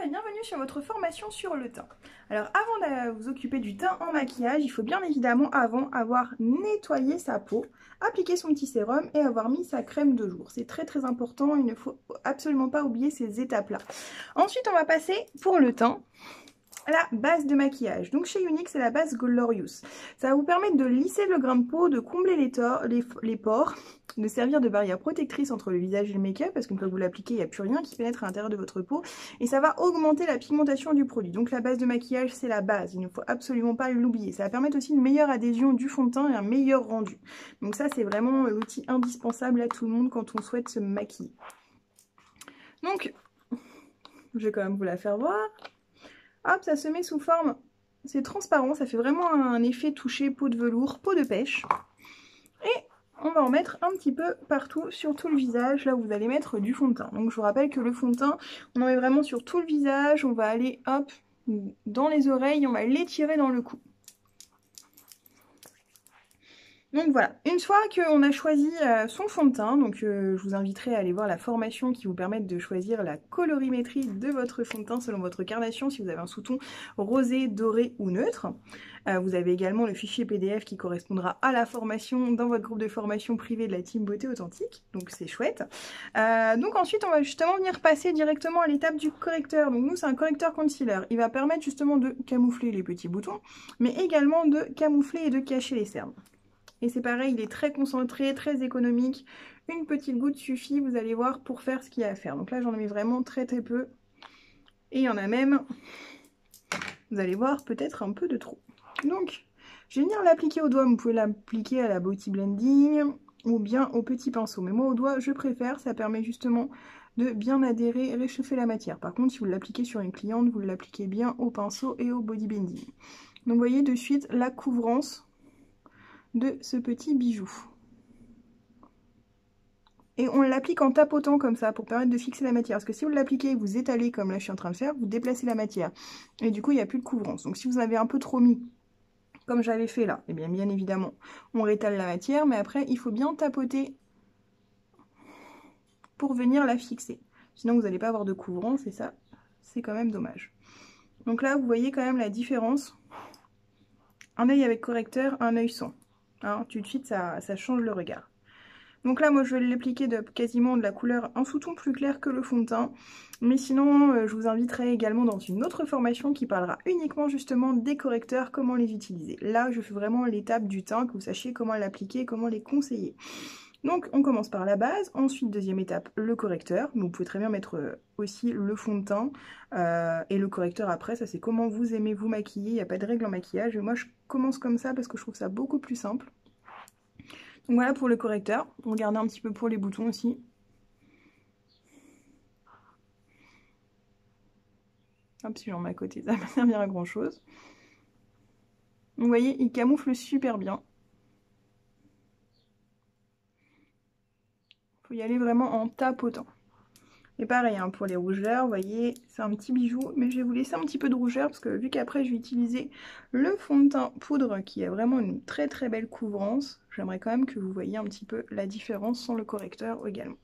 et bienvenue sur votre formation sur le teint. Alors avant de vous occuper du teint en maquillage, il faut bien évidemment avant avoir nettoyé sa peau, appliqué son petit sérum et avoir mis sa crème de jour. C'est très important, il ne faut absolument pas oublier ces étapes-là. Ensuite on va passer pour le teint à la base de maquillage. Donc chez Younique, c'est la base Glorious. Ça va vous permettre de lisser le grain de peau, de combler les pores, de servir de barrière protectrice entre le visage et le make-up, parce qu'une fois que vous l'appliquez, il n'y a plus rien qui pénètre à l'intérieur de votre peau. Et ça va augmenter la pigmentation du produit. Donc la base de maquillage, c'est la base. Il ne faut absolument pas l'oublier. Ça va permettre aussi une meilleure adhésion du fond de teint et un meilleur rendu. Donc ça, c'est vraiment l'outil indispensable à tout le monde quand on souhaite se maquiller. Donc, je vais quand même vous la faire voir. Hop, ça se met sous forme, c'est transparent, ça fait vraiment un effet touché peau de velours, peau de pêche. Et on va en mettre un petit peu partout sur tout le visage, là où vous allez mettre du fond de teint. Donc je vous rappelle que le fond de teint, on en met vraiment sur tout le visage, on va aller hop, dans les oreilles, on va l'étirer dans le cou. Donc voilà, une fois qu'on a choisi son fond de teint, donc je vous inviterai à aller voir la formation qui vous permet de choisir la colorimétrie de votre fond de teint selon votre carnation, si vous avez un sous-ton rosé, doré ou neutre. Vous avez également le fichier PDF qui correspondra à la formation dans votre groupe de formation privé de la team Beauté Authentique, donc c'est chouette. Donc ensuite on va justement venir passer directement à l'étape du correcteur. Donc nous c'est un correcteur concealer, il va permettre justement de camoufler les petits boutons, mais également de camoufler et de cacher les cernes. Et c'est pareil, il est très concentré, très économique. Une petite goutte suffit, vous allez voir, pour faire ce qu'il y a à faire. Donc là, j'en ai mis vraiment très peu. Et il y en a même, vous allez voir, peut-être un peu de trop. Donc, je vais venir l'appliquer au doigt. Vous pouvez l'appliquer à la Body Blending ou bien au petit pinceau. Mais moi, au doigt, je préfère. Ça permet justement de bien adhérer et réchauffer la matière. Par contre, si vous l'appliquez sur une cliente, vous l'appliquez bien au pinceau et au Body Blending. Donc, vous voyez de suite la couvrance de ce petit bijou. Et on l'applique en tapotant comme ça pour permettre de fixer la matière. Parce que si vous l'appliquez et vous étalez comme là je suis en train de faire, vous déplacez la matière. Et du coup il n'y a plus de couvrance. Donc si vous avez un peu trop mis, comme j'avais fait là, et bien évidemment on rétale la matière. Mais après il faut bien tapoter pour venir la fixer. Sinon vous n'allez pas avoir de couvrance et ça c'est quand même dommage. Donc là vous voyez quand même la différence. Un œil avec correcteur, un œil sans. Hein, tout de suite ça change le regard. Donc là, moi, je vais l'appliquer de quasiment de la couleur un sous-ton plus clair que le fond de teint. Mais sinon, je vous inviterai également dans une autre formation qui parlera uniquement justement des correcteurs, comment les utiliser. Là, je fais vraiment l'étape du teint, que vous sachiez comment l'appliquer, comment les conseiller. Donc, on commence par la base. Ensuite, deuxième étape, le correcteur. Mais vous pouvez très bien mettre aussi le fond de teint et le correcteur après. Ça, c'est comment vous aimez vous maquiller. Il n'y a pas de règle en maquillage. Mais moi, je commence comme ça parce que je trouve ça beaucoup plus simple. Donc voilà pour le correcteur, regardez un petit peu pour les boutons aussi. Hop, si j'en mets à côté, ça va pas servir à grand chose. Vous voyez, il camoufle super bien. Il faut y aller vraiment en tapotant. Et pareil, hein, pour les rougeurs, vous voyez, c'est un petit bijou, mais je vais vous laisser un petit peu de rougeur parce que vu qu'après je vais utiliser le fond de teint poudre qui a vraiment une très belle couvrance, j'aimerais quand même que vous voyez un petit peu la différence sans le correcteur également.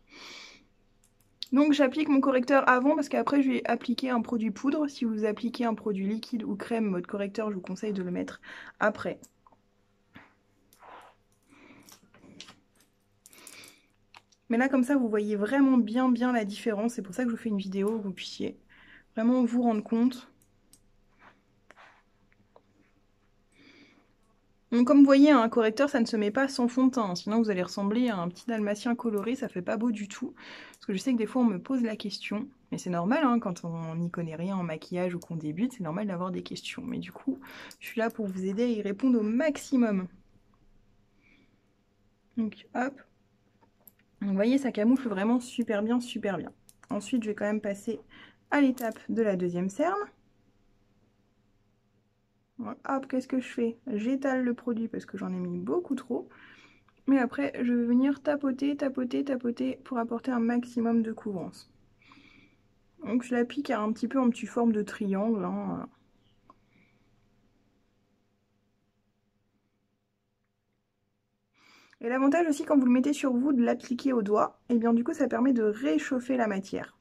Donc j'applique mon correcteur avant parce qu'après je vais appliquer un produit poudre. Si vous appliquez un produit liquide ou crème mode correcteur, je vous conseille de le mettre après. Mais là comme ça vous voyez vraiment bien la différence. C'est pour ça que je vous fais une vidéo où vous puissiez vraiment vous rendre compte. Donc comme vous voyez, un correcteur ça ne se met pas sans fond de teint, sinon vous allez ressembler à un petit dalmatien coloré, ça fait pas beau du tout. Parce que je sais que des fois on me pose la question, mais c'est normal hein, quand on n'y connaît rien en maquillage ou qu'on débute, c'est normal d'avoir des questions. Mais du coup, je suis là pour vous aider à y répondre au maximum. Donc hop, vous voyez ça camoufle vraiment super bien. Ensuite je vais quand même passer à l'étape de la deuxième cerne. Hop, qu'est-ce que je fais? J'étale le produit parce que j'en ai mis beaucoup trop. Mais après, je vais venir tapoter pour apporter un maximum de couvrance. Donc je l'applique un petit peu en petite forme de triangle. Hein. Et l'avantage aussi quand vous le mettez sur vous de l'appliquer au doigt, et bien du coup ça permet de réchauffer la matière.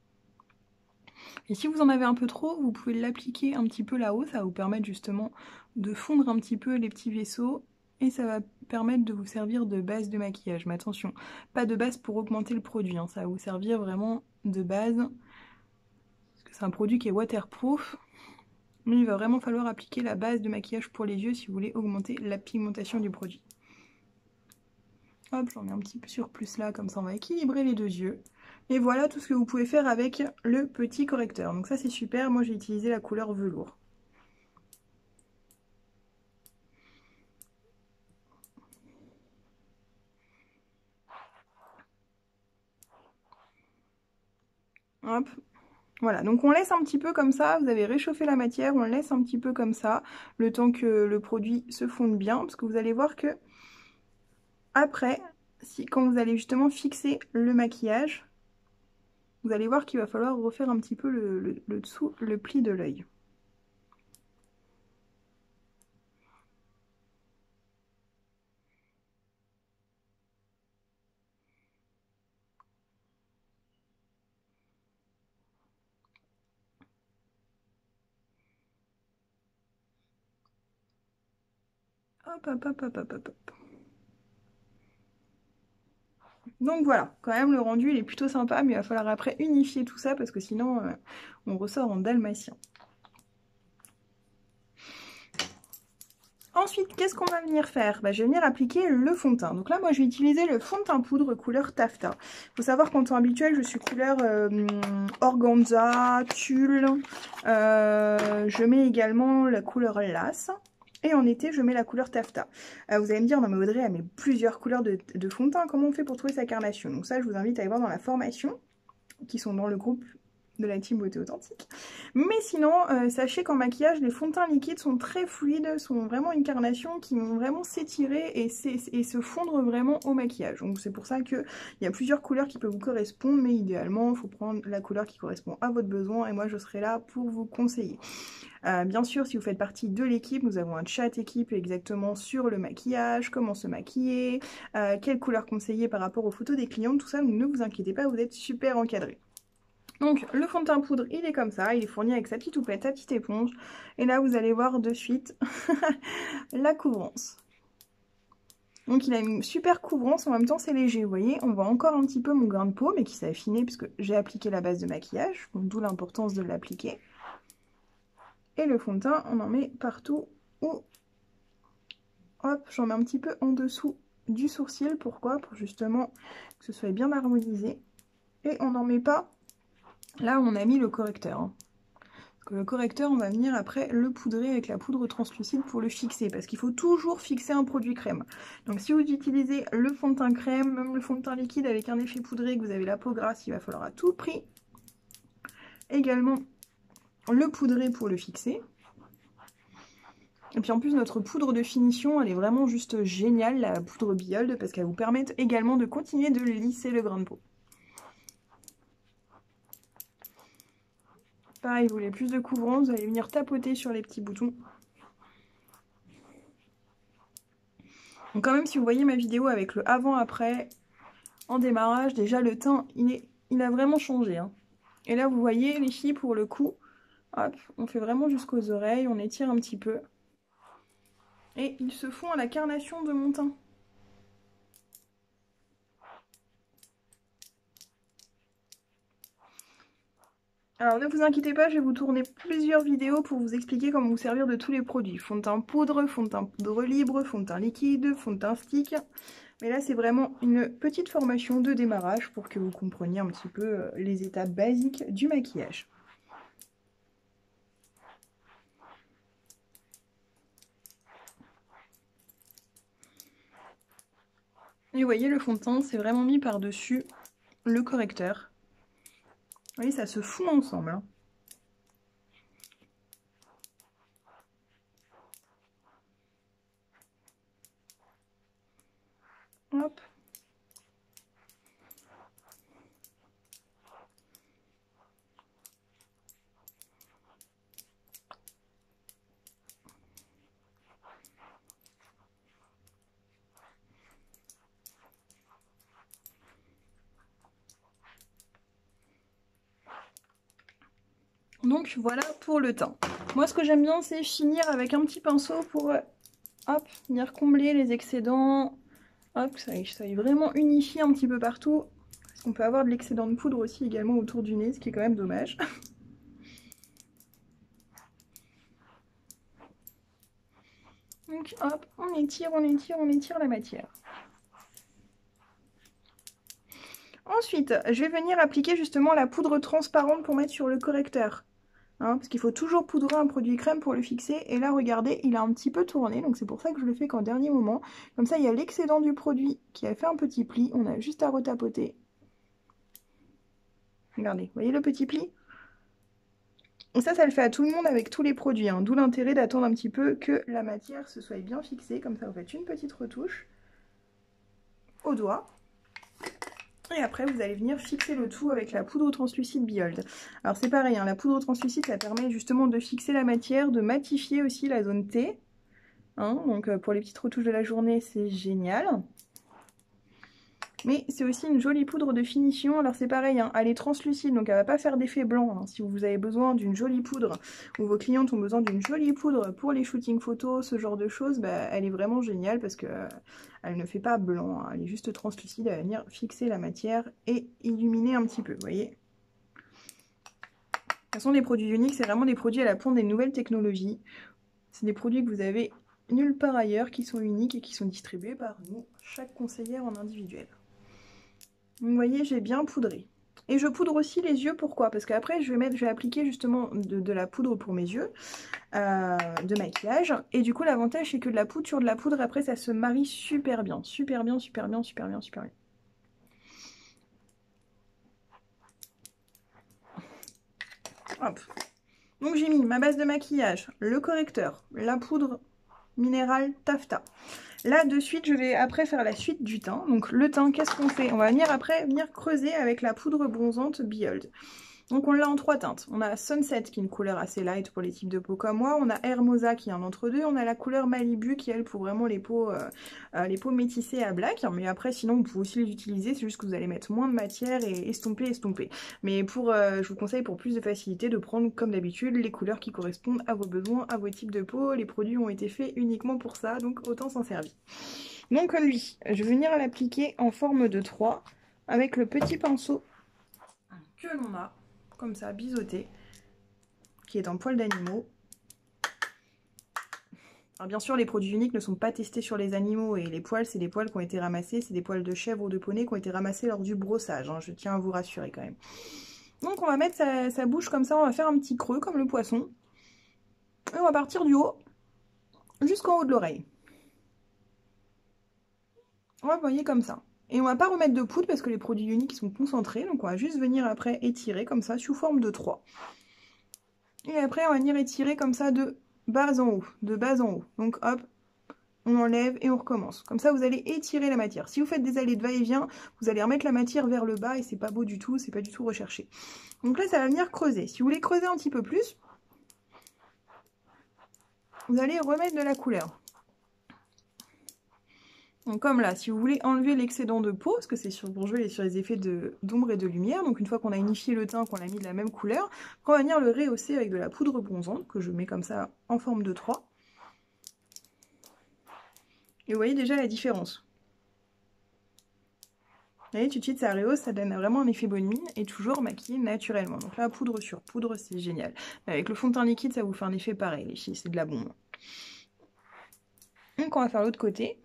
Et si vous en avez un peu trop, vous pouvez l'appliquer un petit peu là-haut, ça va vous permettre justement de fondre un petit peu les petits vaisseaux et ça va permettre de vous servir de base de maquillage. Mais attention, pas de base pour augmenter le produit, hein. Ça va vous servir vraiment de base, parce que c'est un produit qui est waterproof, mais il va vraiment falloir appliquer la base de maquillage pour les yeux si vous voulez augmenter la pigmentation du produit. Hop, j'en mets un petit peu surplus là, comme ça on va équilibrer les deux yeux. Et voilà tout ce que vous pouvez faire avec le petit correcteur. Donc ça c'est super, moi j'ai utilisé la couleur velours. Hop, voilà, donc on laisse un petit peu comme ça, vous avez réchauffé la matière, on laisse un petit peu comme ça, le temps que le produit se fonde bien, parce que vous allez voir que après, quand vous allez justement fixer le maquillage, vous allez voir qu'il va falloir refaire un petit peu le dessous, le pli de l'œil. Hop, hop, hop, hop, hop, hop, hop. Donc voilà, quand même le rendu il est plutôt sympa, mais il va falloir après unifier tout ça parce que sinon on ressort en dalmatien. Ensuite, qu'est-ce qu'on va venir faire? Je vais venir appliquer le fond de teint. Donc là, moi, je vais utiliser le fond de teint poudre couleur taffetas. Il faut savoir qu'en temps habituel, je suis couleur organza, tulle. Je mets également la couleur lace. Et en été, je mets la couleur taffetas. Vous allez me dire, non mais Audrey, elle met plusieurs couleurs de fond de teint. Comment on fait pour trouver sa carnation? Donc ça, je vous invite à aller voir dans la formation, qui sont dans le groupe de la team beauté authentique. Mais sinon, sachez qu'en maquillage, les fonds de teint liquides sont très fluides, sont vraiment une carnation qui vont vraiment s'étirer et se fondre vraiment au maquillage. Donc c'est pour ça qu'il y a plusieurs couleurs qui peuvent vous correspondre, mais idéalement, il faut prendre la couleur qui correspond à votre besoin et moi je serai là pour vous conseiller. Bien sûr, si vous faites partie de l'équipe, nous avons un chat équipe exactement sur le maquillage, comment se maquiller, quelle couleur conseiller par rapport aux photos des clientes, tout ça, ne vous inquiétez pas, vous êtes super encadrés. Donc le fond de teint poudre il est comme ça, il est fourni avec sa petite houppette, sa petite éponge. Et là vous allez voir de suite la couvrance. Donc il a une super couvrance, en même temps c'est léger, vous voyez. On voit encore un petit peu mon grain de peau, mais qui s'est affiné puisque j'ai appliqué la base de maquillage. Donc d'où l'importance de l'appliquer. Et le fond de teint, on en met partout où... Hop, j'en mets un petit peu en dessous du sourcil. Pourquoi? Pour justement que ce soit bien harmonisé. Et on n'en met pas là où on a mis le correcteur. Hein. Parce que le correcteur, on va venir après le poudrer avec la poudre translucide pour le fixer. Parce qu'il faut toujours fixer un produit crème. Donc si vous utilisez le fond de teint crème, même le fond de teint liquide avec un effet poudré, que vous avez la peau grasse, il va falloir à tout prix également le poudrer pour le fixer. Et puis en plus, notre poudre de finition, elle est vraiment juste géniale, la poudre Biold, parce qu'elle vous permet également de continuer de lisser le grain de peau. Pareil, vous voulez plus de couvrance, vous allez venir tapoter sur les petits boutons. Donc quand même, si vous voyez ma vidéo avec le avant-après, en démarrage, déjà le teint, il a vraiment changé. Hein. Et là, vous voyez, les filles, pour le coup, hop, on fait vraiment jusqu'aux oreilles, on étire un petit peu. Et ils se font à la carnation de mon teint. Alors ne vous inquiétez pas, je vais vous tourner plusieurs vidéos pour vous expliquer comment vous servir de tous les produits. Fond de teint poudre, fond de teint poudre libre, fond de teint liquide, fond de teint stick. Mais là c'est vraiment une petite formation de démarrage pour que vous compreniez un petit peu les étapes basiques du maquillage. Et vous voyez, le fond de teint c'est vraiment mis par-dessus le correcteur. Vous voyez, ça se fond ensemble. Hein. Hop. Donc voilà pour le teint. Moi ce que j'aime bien c'est finir avec un petit pinceau pour hop, venir combler les excédents. Hop, ça y vraiment unifier un petit peu partout. Parce qu'on peut avoir de l'excédent de poudre aussi également autour du nez, ce qui est quand même dommage. Donc hop, on étire la matière. Ensuite, je vais venir appliquer justement la poudre transparente pour mettre sur le correcteur. Hein, parce qu'il faut toujours poudrer un produit crème pour le fixer. Et là, regardez, il a un petit peu tourné. Donc c'est pour ça que je le fais qu'en dernier moment. Comme ça, il y a l'excédent du produit qui a fait un petit pli. On a juste à retapoter. Regardez, vous voyez le petit pli? Et ça le fait à tout le monde avec tous les produits. Hein, d'où l'intérêt d'attendre un petit peu que la matière se soit bien fixée. Comme ça, vous faites une petite retouche au doigt. Et après, vous allez venir fixer le tout avec la poudre translucide Behold. Alors c'est pareil, hein, la poudre translucide, ça permet justement de fixer la matière, de matifier aussi la zone T. Hein, donc pour les petites retouches de la journée, c'est génial. Mais c'est aussi une jolie poudre de finition. Alors c'est pareil, hein, elle est translucide, donc elle va pas faire d'effet blanc. Hein. Si vous avez besoin d'une jolie poudre, ou vos clientes ont besoin d'une jolie poudre pour les shootings photos, ce genre de choses, bah, elle est vraiment géniale parce que elle ne fait pas blanc. Hein. Elle est juste translucide, elle va venir fixer la matière et illuminer un petit peu, vous voyez. De toute façon, les produits uniques, c'est vraiment des produits à la pointe des nouvelles technologies. C'est des produits que vous avez nulle part ailleurs, qui sont uniques et qui sont distribués par nous, chaque conseillère en individuel. Vous voyez, j'ai bien poudré. Et je poudre aussi les yeux, pourquoi? Parce qu'après, je vais appliquer justement de la poudre pour mes yeux, de maquillage. Et du coup, l'avantage, c'est que de la poudre sur de la poudre, après, ça se marie super bien. Super bien, super bien, super bien, super bien. Hop. Donc, j'ai mis ma base de maquillage, le correcteur, la poudre minérale Taffeta. Là, de suite, je vais après faire la suite du teint. Donc, le teint, qu'est-ce qu'on fait? On va venir après creuser avec la poudre bronzante Behold. Donc, on l'a en 3 teintes. On a Sunset, qui est une couleur assez light pour les types de peau comme moi. On a Hermosa, qui est un entre-deux. On a la couleur Malibu, qui est, elle, pour vraiment les peaux métissées à black. Mais après, sinon, vous pouvez aussi les utiliser. C'est juste que vous allez mettre moins de matière et estomper. Mais je vous conseille, pour plus de facilité, de prendre, comme d'habitude, les couleurs qui correspondent à vos besoins, à vos types de peau. Les produits ont été faits uniquement pour ça, donc autant s'en servir. Donc, comme lui, je vais venir l'appliquer en forme de 3 avec le petit pinceau que l'on a. Comme ça, biseauté, qui est en poil d'animaux. Alors bien sûr, les produits uniques ne sont pas testés sur les animaux et les poils, c'est des poils qui ont été ramassés, c'est des poils de chèvre ou de poney qui ont été ramassés lors du brossage, hein, je tiens à vous rassurer quand même. Donc on va mettre sa bouche comme ça, on va faire un petit creux comme le poisson. Et on va partir du haut jusqu'en haut de l'oreille. On va voyer comme ça. Et on va pas remettre de poudre parce que les produits uniques sont concentrés. Donc on va juste venir après étirer comme ça sous forme de 3. Et après on va venir étirer comme ça de bas en haut. De bas en haut. Donc hop, on enlève et on recommence. Comme ça vous allez étirer la matière. Si vous faites des allées de va-et-vient, vous allez remettre la matière vers le bas et c'est pas beau du tout, c'est pas du tout recherché. Donc là ça va venir creuser. Si vous voulez creuser un petit peu plus, vous allez remettre de la couleur. Donc comme là, si vous voulez enlever l'excédent de peau, parce que c'est pour jouer sur les effets d'ombre et de lumière, donc une fois qu'on a unifié le teint, qu'on a mis de la même couleur, on va venir le rehausser avec de la poudre bronzante, que je mets comme ça en forme de 3. Et vous voyez déjà la différence. Vous voyez, tout de suite ça rehausse, ça donne vraiment un effet bonne mine, et toujours maquillé naturellement. Donc là, poudre sur poudre, c'est génial. Avec le fond de teint liquide, ça vous fait un effet pareil, les filles, c'est de la bombe. Donc on va faire l'autre côté.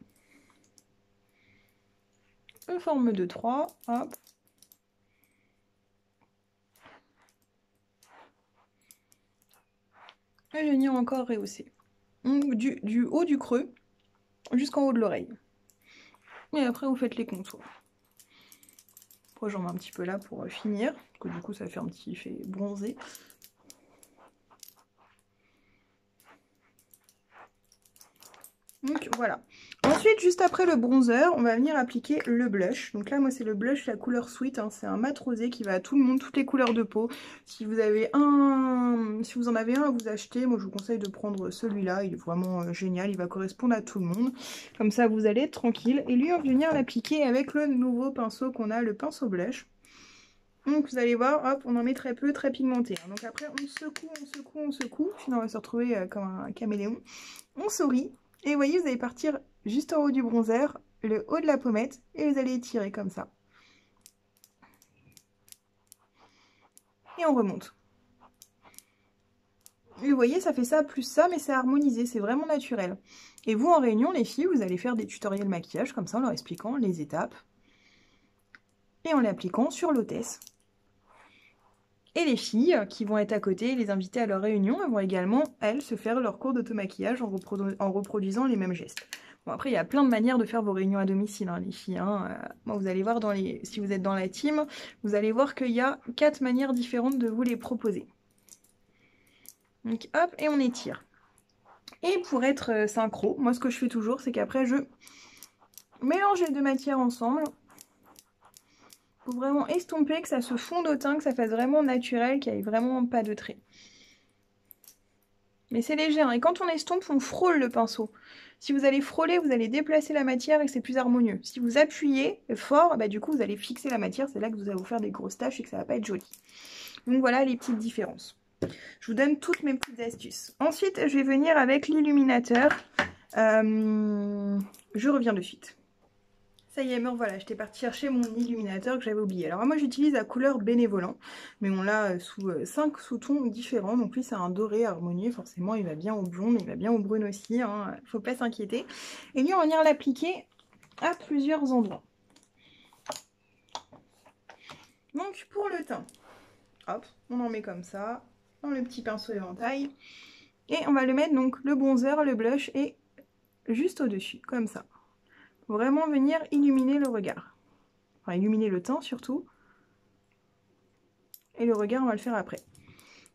En forme de 3, hop. Et je vais venir encore rehausser. Donc du haut du creux jusqu'en haut de l'oreille. Et après vous faites les contours. Après j'en mets un petit peu là pour finir, parce que du coup ça fait un petit effet bronzé. Donc voilà. Ensuite, juste après le bronzer, on va venir appliquer le blush. Donc là, moi, c'est le blush, la couleur Sweet. Hein. C'est un mat rosé qui va à tout le monde, toutes les couleurs de peau. Si vous en avez un à vous acheter, moi, je vous conseille de prendre celui-là. Il est vraiment génial. Il va correspondre à tout le monde. Comme ça, vous allez être tranquille. Et lui, on va venir l'appliquer avec le nouveau pinceau qu'on a, le pinceau blush. Donc vous allez voir, hop, on en met très peu, très pigmenté. Donc après on secoue, on secoue, on secoue. Sinon on va se retrouver comme un caméléon. On sourit. Et vous voyez, vous allez partir juste en haut du bronzer, le haut de la pommette, et vous allez étirer comme ça. Et on remonte. Et vous voyez, ça fait ça plus ça, mais c'est harmonisé, c'est vraiment naturel. Et vous, en réunion, les filles, vous allez faire des tutoriels maquillage, comme ça, en leur expliquant les étapes. Et en l'appliquant sur l'hôtesse. Et les filles qui vont être à côté, les inviter à leur réunion, elles vont également, elles, se faire leur cours d'automaquillage en reproduisant les mêmes gestes. Bon, après, il y a plein de manières de faire vos réunions à domicile, hein, les filles. Hein. Bon, vous allez voir, si vous êtes dans la team, vous allez voir qu'il y a 4 manières différentes de vous les proposer. Donc, hop, et on étire. Et pour être synchro, moi, ce que je fais toujours, c'est qu'après, je mélange les deux matières ensemble. Faut vraiment estomper, que ça se fonde au teint, que ça fasse vraiment naturel, qu'il n'y ait vraiment pas de traits. Mais c'est léger, hein. Et quand on estompe, on frôle le pinceau. Si vous allez frôler, vous allez déplacer la matière et c'est plus harmonieux. Si vous appuyez fort, bah, du coup, vous allez fixer la matière. C'est là que vous allez vous faire des grosses taches et que ça va pas être joli. Donc voilà les petites différences. Je vous donne toutes mes petites astuces. Ensuite, je vais venir avec l'illuminateur. Je reviens de suite. Ça y est, me revoilà, j'étais partie chercher mon illuminateur que j'avais oublié. Alors moi j'utilise la couleur bénévolant, mais on l'a sous 5 sous-tons différents. Donc lui c'est un doré harmonieux, forcément il va bien au blond, il va bien au brune aussi, hein, faut pas s'inquiéter. Et lui on va venir l'appliquer à plusieurs endroits. Donc pour le teint, hop, on en met comme ça, dans le petit pinceau éventail. Et on va le mettre donc le bronzer, le blush et juste au-dessus, comme ça. Vraiment venir illuminer le regard. Enfin, illuminer le teint surtout. Et le regard, on va le faire après.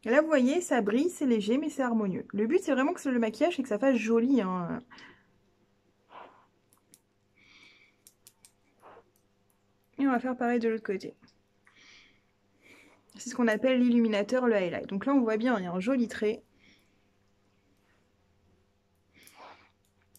Et là, vous voyez, ça brille, c'est léger, mais c'est harmonieux. Le but, c'est vraiment que le maquillage, c'est que ça fasse joli. Hein. Et on va faire pareil de l'autre côté. C'est ce qu'on appelle l'illuminateur, le highlight. Donc là, on voit bien, il y a un joli trait.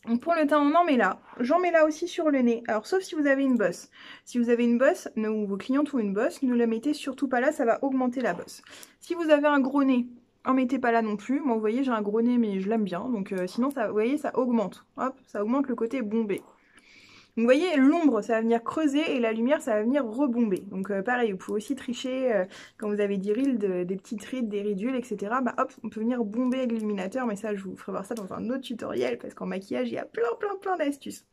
Donc pour le teint, on en met là. J'en mets là aussi sur le nez. Alors, sauf si vous avez une bosse. Si vous avez une bosse, ou vos clientes ont une bosse, ne la mettez surtout pas là, ça va augmenter la bosse. Si vous avez un gros nez, en mettez pas là non plus. Moi, vous voyez, j'ai un gros nez, mais je l'aime bien. Donc, sinon, ça, vous voyez, ça augmente. Hop, ça augmente le côté bombé. Donc, vous voyez, l'ombre, ça va venir creuser et la lumière, ça va venir rebomber. Donc, pareil, vous pouvez aussi tricher quand vous avez des rides, des petites rides, des ridules, etc. Bah, hop, on peut venir bomber avec l'illuminateur. Mais ça, je vous ferai voir ça dans un autre tutoriel parce qu'en maquillage, il y a plein d'astuces.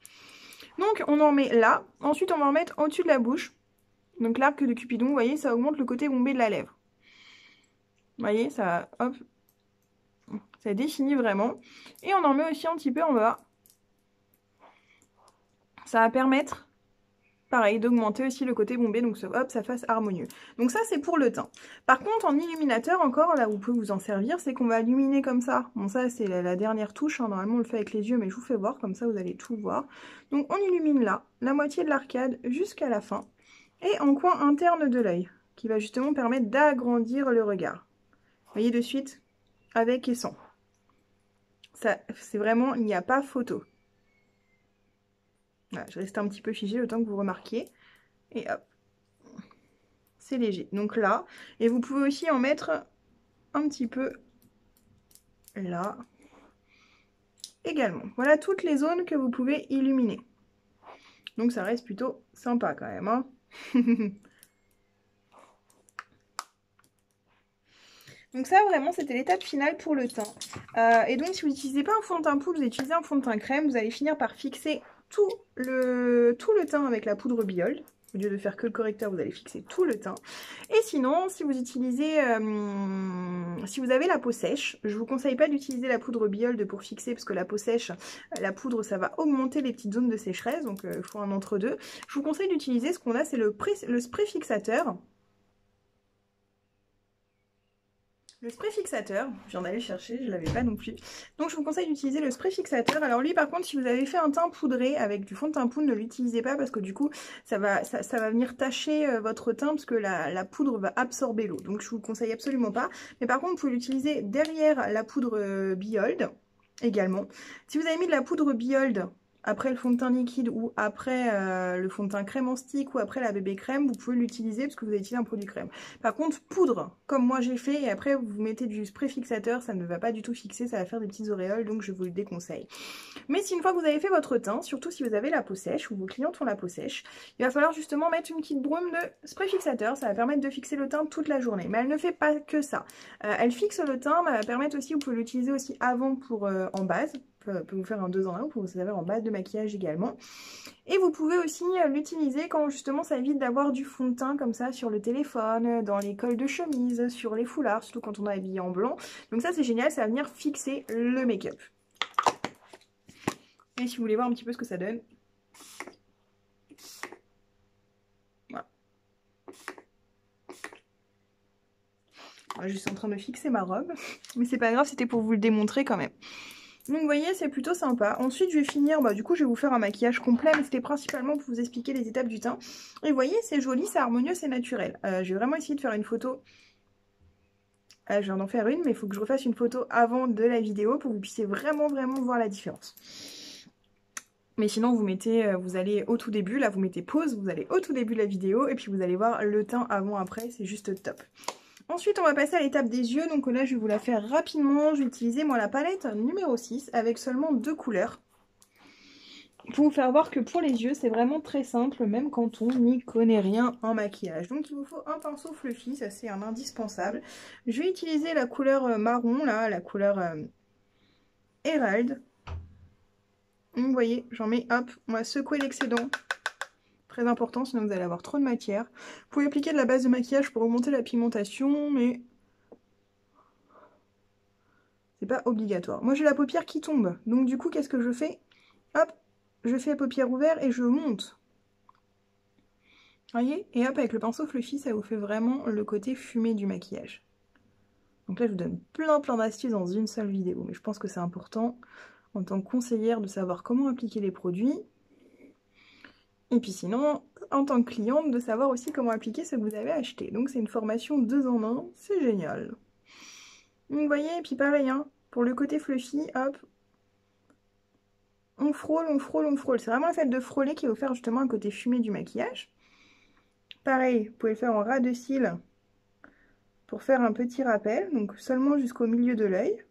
Donc, on en met là. Ensuite, on va en mettre au-dessus de la bouche. Donc, l'arc de Cupidon, vous voyez, ça augmente le côté bombé de la lèvre. Vous voyez, ça, hop, ça définit vraiment. Et on en met aussi un petit peu en bas. Ça va permettre, pareil, d'augmenter aussi le côté bombé, donc hop, ça fasse harmonieux. Donc ça, c'est pour le teint. Par contre, en illuminateur, encore, là où vous pouvez vous en servir, c'est qu'on va illuminer comme ça. Bon, ça, c'est la dernière touche, hein. Normalement, on le fait avec les yeux, mais je vous fais voir, comme ça, vous allez tout voir. Donc, on illumine là, la moitié de l'arcade jusqu'à la fin, et en coin interne de l'œil, qui va justement permettre d'agrandir le regard. Vous voyez de suite, avec et sans. Ça, c'est vraiment, il n'y a pas photo. Voilà, je reste un petit peu figée le temps que vous remarquiez. Et hop, c'est léger. Donc là, et vous pouvez aussi en mettre un petit peu là également. Voilà toutes les zones que vous pouvez illuminer. Donc ça reste plutôt sympa quand même. Hein. Donc ça vraiment c'était l'étape finale pour le teint. Et donc si vous n'utilisez pas un fond de teint poudre, vous utilisez un fond de teint crème, vous allez finir par fixer tout le teint avec la poudre Biold. Au lieu de faire que le correcteur, vous allez fixer tout le teint. Et sinon, si vous utilisez, si vous avez la peau sèche, je ne vous conseille pas d'utiliser la poudre Biold pour fixer, parce que la peau sèche, la poudre, ça va augmenter les petites zones de sécheresse, donc il faut un entre-deux. Je vous conseille d'utiliser ce qu'on a, c'est le spray fixateur. Le spray fixateur, je viens d'aller chercher, je ne l'avais pas non plus. Donc je vous conseille d'utiliser le spray fixateur. Alors lui par contre, si vous avez fait un teint poudré avec du fond de teint poudre, ne l'utilisez pas parce que du coup, ça va venir tacher votre teint parce que la poudre va absorber l'eau. Donc je vous le conseille absolument pas. Mais par contre, vous pouvez l'utiliser derrière la poudre Biold également. Si vous avez mis de la poudre Biold après le fond de teint liquide ou après le fond de teint crème en stick ou après la bébé crème, vous pouvez l'utiliser parce que vous avez utilisé un produit crème. Par contre, poudre, comme moi j'ai fait, et après vous mettez du spray fixateur, ça ne va pas du tout fixer, ça va faire des petites auréoles, donc je vous le déconseille. Mais si une fois que vous avez fait votre teint, surtout si vous avez la peau sèche ou vos clientes ont la peau sèche, il va falloir justement mettre une petite brume de spray fixateur, ça va permettre de fixer le teint toute la journée. Mais elle ne fait pas que ça. Elle fixe le teint, mais elle va permettre aussi, vous pouvez l'utiliser aussi avant pour en base. Peut vous faire un 2 en 1, vous pouvez vous servir en base de maquillage également. Et vous pouvez aussi l'utiliser quand justement ça évite d'avoir du fond de teint comme ça sur le téléphone, dans les cols de chemise, sur les foulards, surtout quand on est habillé en blanc. Donc ça c'est génial, ça va venir fixer le make-up. Et si vous voulez voir un petit peu ce que ça donne. Voilà. Je suis en train de fixer ma robe, mais c'est pas grave, c'était pour vous le démontrer quand même. Donc vous voyez, c'est plutôt sympa. Ensuite, je vais finir, du coup, je vais vous faire un maquillage complet, mais c'était principalement pour vous expliquer les étapes du teint. Et vous voyez, c'est joli, c'est harmonieux, c'est naturel. Je vais vraiment essayer de faire une photo. Je viens d'en faire une, mais il faut que je refasse une photo avant de la vidéo pour que vous puissiez vraiment voir la différence. Mais sinon, vous allez au tout début, là vous mettez pause, vous allez au tout début de la vidéo, et puis vous allez voir le teint avant-après, c'est juste top. Ensuite, on va passer à l'étape des yeux. Donc là, je vais vous la faire rapidement. Je vais utiliser, moi, la palette numéro 6 avec seulement 2 couleurs. Pour vous faire voir que pour les yeux, c'est vraiment très simple, même quand on n'y connaît rien en maquillage. Donc, il vous faut un pinceau fluffy, ça c'est un indispensable. Je vais utiliser la couleur marron, là, la couleur Herald. Donc, vous voyez, j'en mets, hop, on va secouer l'excédent. Très important, sinon vous allez avoir trop de matière. Vous pouvez appliquer de la base de maquillage pour augmenter la pigmentation, mais c'est pas obligatoire. Moi j'ai la paupière qui tombe, donc du coup qu'est-ce que je fais? Hop, je fais la paupière ouverte et je monte. Voyez? Et hop, avec le pinceau fluffy, ça vous fait vraiment le côté fumé du maquillage. Donc là je vous donne plein d'astuces dans une seule vidéo, mais je pense que c'est important en tant que conseillère de savoir comment appliquer les produits. Et puis sinon, en tant que cliente, de savoir aussi comment appliquer ce que vous avez acheté. Donc c'est une formation 2 en 1, c'est génial. Donc vous voyez, et puis pareil, hein, pour le côté fluffy, hop, on frôle. C'est vraiment le fait de frôler qui va vous faire justement un côté fumé du maquillage. Pareil, vous pouvez le faire en ras de cils pour faire un petit rappel, donc seulement jusqu'au milieu de l'œil.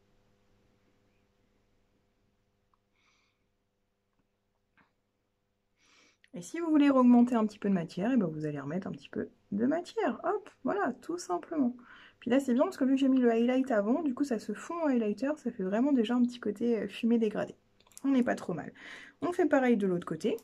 Et si vous voulez augmenter un petit peu de matière, et ben vous allez remettre un petit peu de matière. Hop, voilà, tout simplement. Puis là, c'est bien parce que vu que j'ai mis le highlight avant, du coup, ça se fond en highlighter, ça fait vraiment déjà un petit côté fumé dégradé. On n'est pas trop mal. On fait pareil de l'autre côté.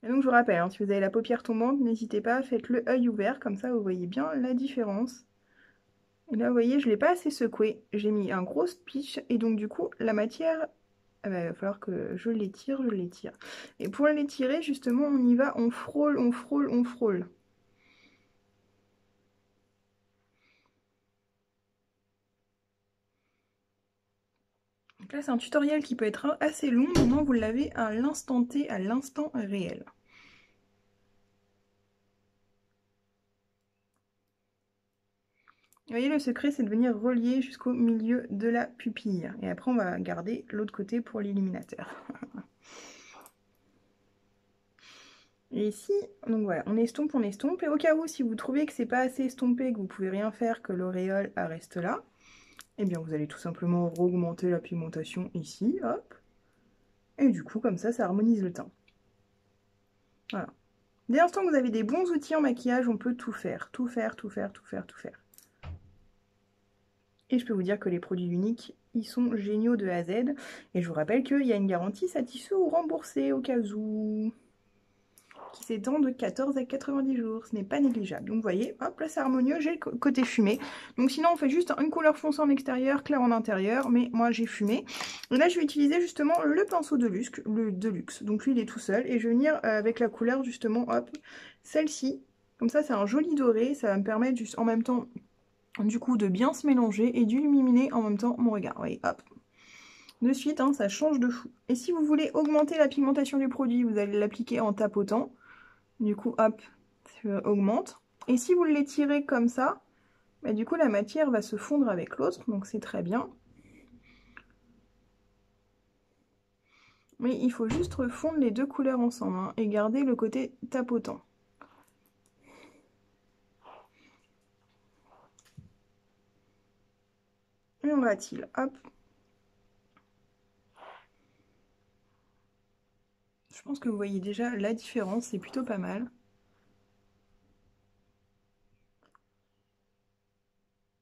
Et donc, je vous rappelle, hein, si vous avez la paupière tombante, n'hésitez pas, faites le œil ouvert, comme ça, vous voyez bien la différence. Et là, vous voyez, je ne l'ai pas assez secoué. J'ai mis un gros pitch et donc, du coup, la matière, il va falloir que je l'étire. Et pour l'étirer, justement, on y va, on frôle. Donc là, c'est un tutoriel qui peut être assez long. Maintenant, vous l'avez à l'instant T, à l'instant réel. Vous voyez, le secret, c'est de venir relier jusqu'au milieu de la pupille. Et après, on va garder l'autre côté pour l'illuminateur. Et ici, donc voilà, on estompe. Et au cas où, si vous trouvez que c'est pas assez estompé, que vous pouvez rien faire, que l'auréole reste là, eh bien, vous allez tout simplement augmenter la pigmentation ici, hop. Et du coup, comme ça harmonise le teint. Voilà. Dès l'instant que vous avez des bons outils en maquillage, on peut tout faire. Et je peux vous dire que les produits uniques, ils sont géniaux de A à Z. Et je vous rappelle qu'il y a une garantie satisfait ou remboursée au cas où, qui s'étend de 14 à 90 jours. Ce n'est pas négligeable. Donc vous voyez, hop, là c'est harmonieux, j'ai le côté fumé. Donc sinon on fait juste une couleur foncée en extérieur, claire en intérieur, mais moi j'ai fumé. Et là je vais utiliser justement le pinceau de luxe, le Deluxe. Donc lui il est tout seul et je vais venir avec la couleur justement, hop, celle-ci. Comme ça c'est un joli doré, ça va me permettre juste en même temps du coup de bien se mélanger et d'illuminer en même temps mon regard. Vous voyez, hop. De suite, hein, ça change de fou. Et si vous voulez augmenter la pigmentation du produit, vous allez l'appliquer en tapotant. Du coup, hop, ça augmente. Et si vous l'étirez comme ça, bah, du coup la matière va se fondre avec l'autre, donc c'est très bien. Mais il faut juste refondre les deux couleurs ensemble hein, et garder le côté tapotant. Et on va-t-il, hop. Je pense que vous voyez déjà la différence, c'est plutôt pas mal.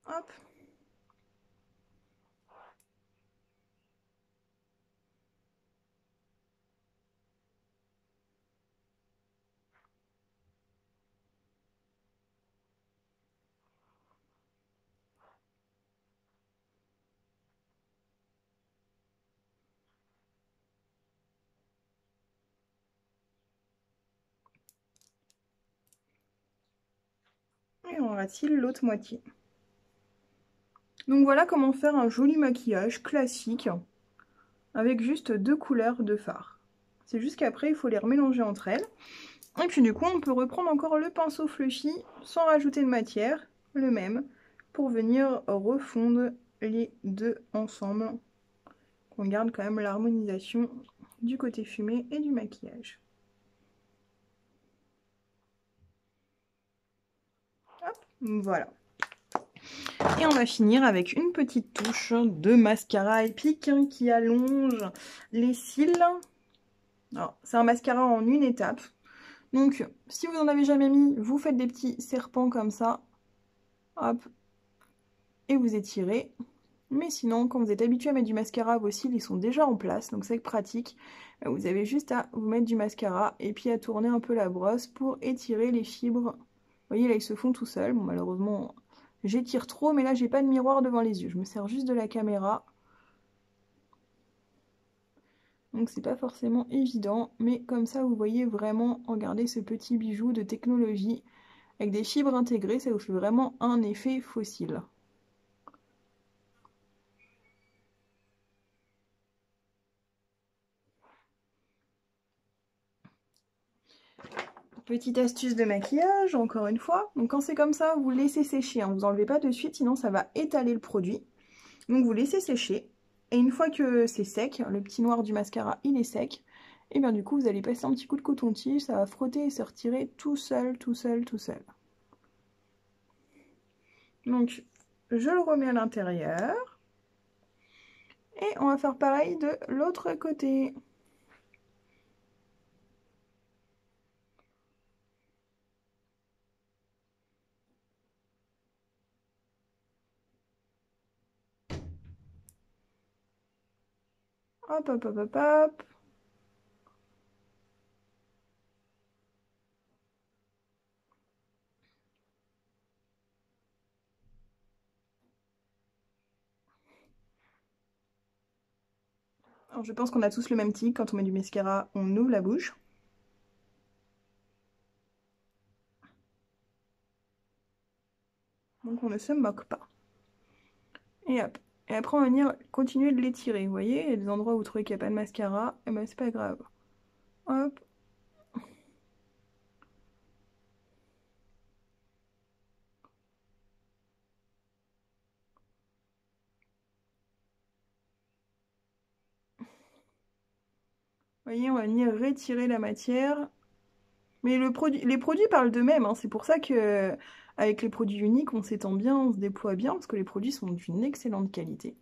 Hop. Et on va-t-il l'autre moitié. Donc voilà comment faire un joli maquillage classique avec juste deux couleurs de fard. C'est juste qu'après il faut les remélanger entre elles. Et puis du coup on peut reprendre encore le pinceau fluffy sans rajouter de matière, le même, pour venir refondre les deux ensemble. On garde quand même l'harmonisation du côté fumé et du maquillage. Hop, voilà. Et on va finir avec une petite touche de mascara épique qui allonge les cils. C'est un mascara en une étape. Donc, si vous n'en avez jamais mis, vous faites des petits serpents comme ça. Hop. Et vous étirez. Mais sinon, quand vous êtes habitué à mettre du mascara, vos cils ils sont déjà en place. Donc c'est pratique. Vous avez juste à vous mettre du mascara et puis à tourner un peu la brosse pour étirer les fibres. Vous voyez, là, ils se font tout seuls. Bon, malheureusement, j'étire trop, mais là, j'ai pas de miroir devant les yeux. Je me sers juste de la caméra. Donc c'est pas forcément évident, mais comme ça vous voyez vraiment, regardez ce petit bijou de technologie avec des fibres intégrées, ça vous fait vraiment un effet fossile. Petite astuce de maquillage, encore une fois. Donc quand c'est comme ça, vous laissez sécher, hein. Vous enlevez pas de suite, sinon ça va étaler le produit. Donc vous laissez sécher. Et une fois que c'est sec, le petit noir du mascara il est sec, et bien du coup vous allez passer un petit coup de coton-tige, ça va frotter et se retirer tout seul, tout seul, tout seul. Donc je le remets à l'intérieur. Et on va faire pareil de l'autre côté. Hop, hop, hop, hop, hop. Alors, je pense qu'on a tous le même tic. Quand on met du mascara, on ouvre la bouche. Donc, on ne se moque pas. Et hop. Et après, on va venir continuer de l'étirer. Vous voyez, il y a des endroits où vous trouvez qu'il n'y a pas de mascara. Et ben, c'est pas grave. Hop. Vous voyez, on va venir retirer la matière. Mais les produits parlent d'eux-mêmes, hein. C'est pour ça que avec les produits uniques, on s'étend bien, on se déploie bien, parce que les produits sont d'une excellente qualité.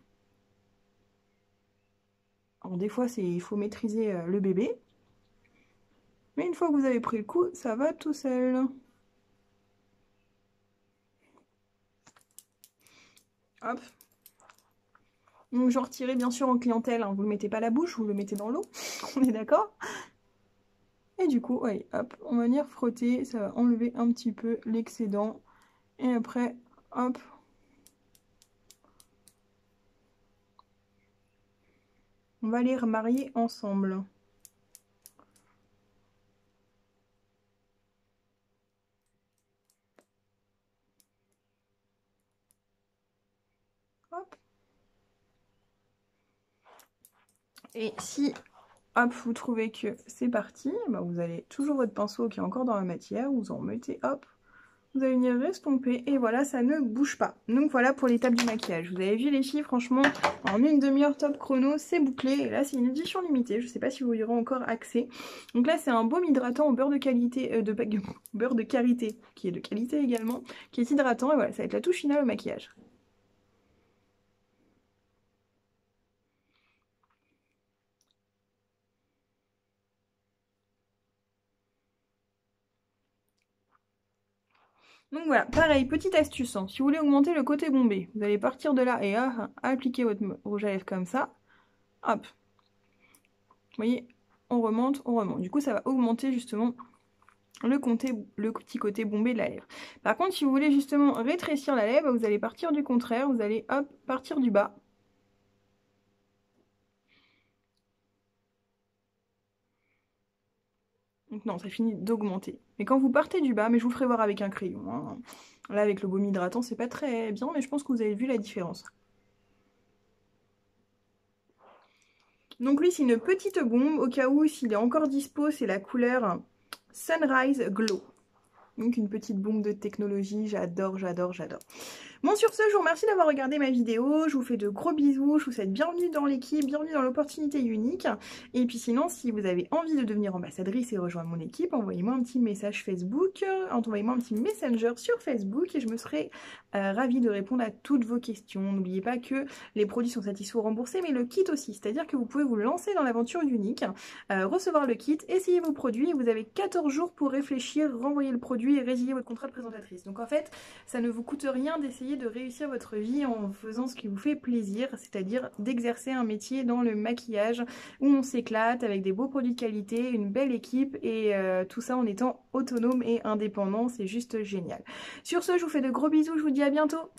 Alors des fois, il faut maîtriser le bébé. Mais une fois que vous avez pris le coup, ça va tout seul. Hop. Donc j'en retirais bien sûr en clientèle, hein. Vous le mettez pas à la bouche, vous le mettez dans l'eau. On est d'accord? Et du coup, ouais, hop, on va venir frotter, ça va enlever un petit peu l'excédent. Et après, hop. On va les remarier ensemble. Hop. Et si, hop, vous trouvez que c'est parti, bah vous allez toujours votre pinceau qui est encore dans la matière, vous en mettez, hop, Vous allez venir restomper et voilà, ça ne bouge pas. Donc voilà pour l'étape du maquillage. Vous avez vu les filles, franchement, en une demi-heure top chrono, c'est bouclé. Et là, c'est une édition limitée. Je ne sais pas si vous y aurez encore accès. Donc là, c'est un baume hydratant au beurre de qualité, beurre de karité, qui est de qualité également, qui est hydratant. Et voilà, ça va être la touche finale au maquillage. Donc voilà, pareil, petite astuce, hein. Si vous voulez augmenter le côté bombé, vous allez partir de là et appliquer votre rouge à lèvres comme ça. Hop. Vous voyez, on remonte, on remonte. Du coup, ça va augmenter justement le petit côté bombé de la lèvre. Par contre, si vous voulez justement rétrécir la lèvre, vous allez partir du contraire, vous allez hop, partir du bas. Donc non, ça finit d'augmenter. Mais quand vous partez du bas, mais je vous ferai voir avec un crayon, hein. Là, avec le baume hydratant, c'est pas très bien, mais je pense que vous avez vu la différence. Donc lui, c'est une petite bombe, au cas où, s'il est encore dispo, c'est la couleur Sunrise Glow. Donc une petite bombe de technologie, j'adore, j'adore, j'adore. Bon, sur ce, je vous remercie d'avoir regardé ma vidéo, je vous fais de gros bisous, je vous souhaite bienvenue dans l'équipe, bienvenue dans l'opportunité unique. Et puis sinon, si vous avez envie de devenir ambassadrice et rejoindre mon équipe, envoyez-moi un petit message Facebook, envoyez-moi un petit messenger sur Facebook et je me serai ravie de répondre à toutes vos questions. N'oubliez pas que les produits sont satisfaits ou remboursés, mais le kit aussi, c'est-à-dire que vous pouvez vous lancer dans l'aventure unique, recevoir le kit, essayer vos produits et vous avez 14 jours pour réfléchir, renvoyer le produit et résilier votre contrat de présentatrice. Donc en fait, ça ne vous coûte rien d'essayer de réussir votre vie en faisant ce qui vous fait plaisir, c'est-à-dire d'exercer un métier dans le maquillage où on s'éclate avec des beaux produits de qualité, une belle équipe et tout ça en étant autonome et indépendant, c'est juste génial. Sur ce, je vous fais de gros bisous, je vous dis à bientôt.